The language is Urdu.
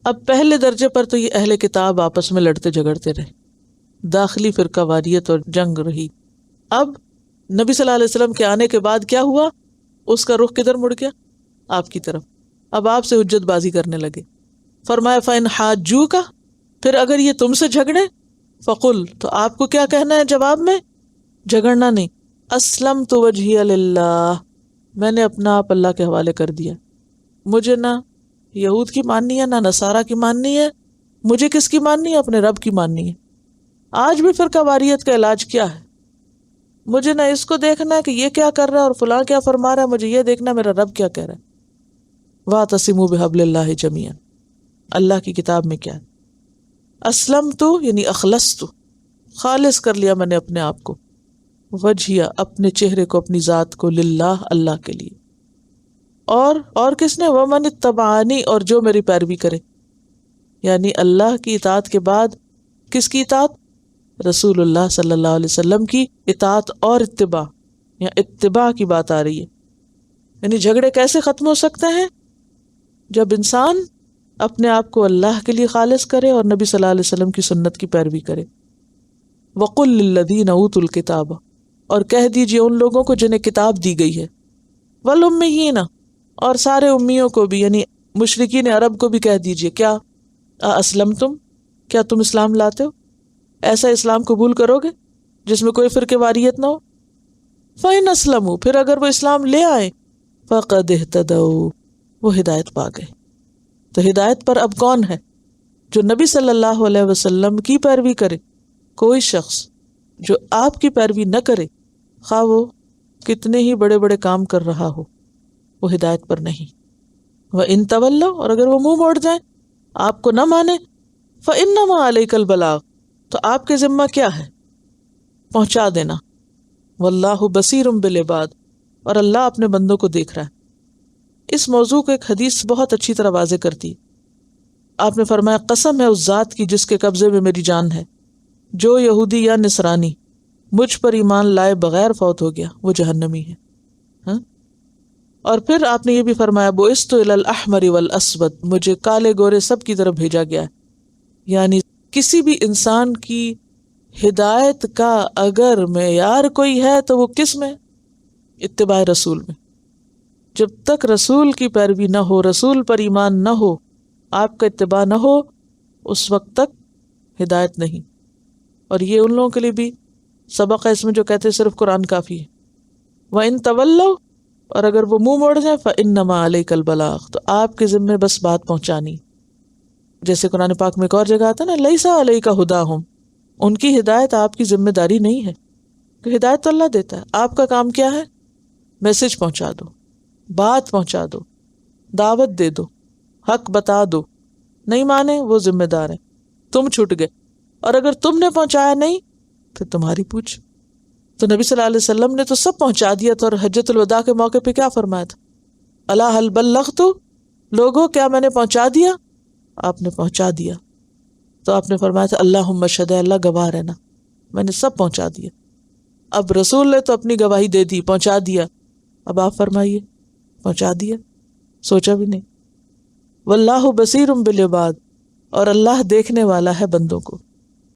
اب پہلے درجے پر تو یہ اہل کتاب آپس میں لڑتے جھگڑتے رہے، داخلی فرقہ واریت اور جنگ رہی. اب نبی صلی اللہ علیہ وسلم کے آنے کے بعد کیا ہوا؟ اس کا رخ کدھر مڑ گیا؟ آپ کی طرف. اب آپ سے حجت بازی کرنے لگے. فرمایا فَإِنْ حَاجُّوكَ، پھر اگر یہ تم سے جھگڑے، فقل، تو آپ کو کیا کہنا ہے جواب میں؟ جھگڑنا نہیں. اسلمت وجہی للہ، میں نے اپنا آپ اللہ کے حوالے کر دیا. مجھے نہ یہود کی ماننی ہے نہ نصارہ کی ماننی ہے، مجھے کس کی ماننی ہے؟ اپنے رب کی ماننی ہے. آج بھی فرقہ واریت کا علاج کیا ہے؟ مجھے نہ اس کو دیکھنا ہے کہ یہ کیا کر رہا ہے اور فلاں کیا فرما رہا ہے، مجھے یہ دیکھنا ہے میرا رب کیا کہہ رہا ہے. وَاعْتَصِمُوا بِحَبْلِ اللَّهِ جَمِيعًا، اللہ کی کتاب میں کیا ہے؟ اسلمت یعنی اخلصت، خالص کر لیا میں نے اپنے آپ کو، وجہیہ اپنے چہرے کو، اپنی ذات کو، للہ اللہ کے لیے. اور کس نے؟ ومن اتبعانی، اور جو میری پیروی کرے. یعنی اللہ کی اطاعت کے بعد کس کی اطاعت؟ رسول اللہ صلی اللہ علیہ وسلم کی اطاعت اور اتباع، یا اتباع کی بات آ رہی ہے. یعنی جھگڑے کیسے ختم ہو سکتے ہیں؟ جب انسان اپنے آپ کو اللہ کے لیے خالص کرے اور نبی صلی اللہ علیہ وسلم کی سنت کی پیروی کرے. وَقُلْ لِلَّذِينَ أُوتُوا الْكِتَابَ، اور کہہ دیجئے ان لوگوں کو جنہیں کتاب دی گئی ہے، وَالْأُمِّيِّينَ، اور سارے امیوں کو بھی، یعنی مشرکین عرب کو بھی کہہ دیجئے، کیا اسلمتم، کیا تم اسلام لاتے ہو؟ ایسا اسلام قبول کرو گے جس میں کوئی فرقہ واریت نہ ہو؟ فَإِنْ أَسْلَمُوا، پھر اگر وہ اسلام لے آئے، فَقَدْ اهْتَدَوْا، وہ ہدایت پا گئے. تو ہدایت پر اب کون ہے؟ جو نبی صلی اللہ علیہ وسلم کی پیروی کرے. کوئی شخص جو آپ کی پیروی نہ کرے، خواہ وہ کتنے ہی بڑے بڑے کام کر رہا ہو، وہ ہدایت پر نہیں. وَإِن تَوَلَّوْا، اور اگر وہ منہ موڑ جائیں، آپ کو نہ مانے، فَإِنَّمَا عَلَيْكَ الْبَلَاغُ، تو آپ کے ذمہ کیا ہے؟ پہنچا دینا. وَاللَّهُ بَصِيرٌ بِالْعِبَادِ، اور اللہ اپنے بندوں کو دیکھ رہا ہے. اس موضوع کو ایک حدیث بہت اچھی طرح واضح کرتی. آپ نے فرمایا قسم ہے اس ذات کی جس کے قبضے میں میری جان ہے، جو یہودی یا نصرانی مجھ پر ایمان لائے بغیر فوت ہو گیا وہ جہنمی ہے. ہاں؟ اور پھر آپ نے یہ بھی فرمایا بُعِثْتُ إِلَى الْأَحْمَرِ وَالْأَسْوَدِ، مجھے کالے گورے سب کی طرف بھیجا گیا ہے. یعنی کسی بھی انسان کی ہدایت کا اگر معیار کوئی ہے تو وہ کس میں؟ اتباع رسول میں. جب تک رسول کی پیروی نہ ہو، رسول پر ایمان نہ ہو، آپ کا اتباع نہ ہو، اس وقت تک ہدایت نہیں. اور یہ ان لوگوں کے لیے بھی سبق ہے اس میں جو کہتے ہیں صرف قرآن کافی ہے. وَإِن تَوَلَّوْا، اور اگر وہ منہ موڑ جائیں، فَإِنَّمَا عَلَيْكَ الْبَلَاغُ، تو آپ کے ذمہ بس بات پہنچانی. جیسے قرآن پاک میں ایک اور جگہ آتا ہے نا، لَيْسَ عَلَيْكَ هُدَاهُمْ، ان کی ہدایت آپ کی ذمہ داری نہیں ہے. کہ ہدایت تو اللہ دیتا ہے، آپ کا کام کیا ہے؟ میسج پہنچا دو، بات پہنچا دو، دعوت دے دو، حق بتا دو. نہیں مانے وہ ذمہ دار ہے، تم چھوٹ گئے. اور اگر تم نے پہنچایا نہیں پھر تمہاری پوچھ. تو نبی صلی اللہ علیہ وسلم نے تو سب پہنچا دیا تھا. اور حجۃ الوداع کے موقع پہ کیا فرمایا تھا؟ الا هل بلغت، لوگوں کیا میں نے پہنچا دیا؟ آپ نے پہنچا دیا. تو آپ نے فرمایا تھا اللہم اشہد، اللہ گواہ رہنا میں نے سب پہنچا دیا. اب رسول نے تو اپنی گواہی دے دی، پہنچا دیا. اب آپ فرمائیے، پہنچا دیا، سوچا بھی نہیں. واللہ بصیر بالعباد، اور اللہ دیکھنے والا ہے بندوں کو.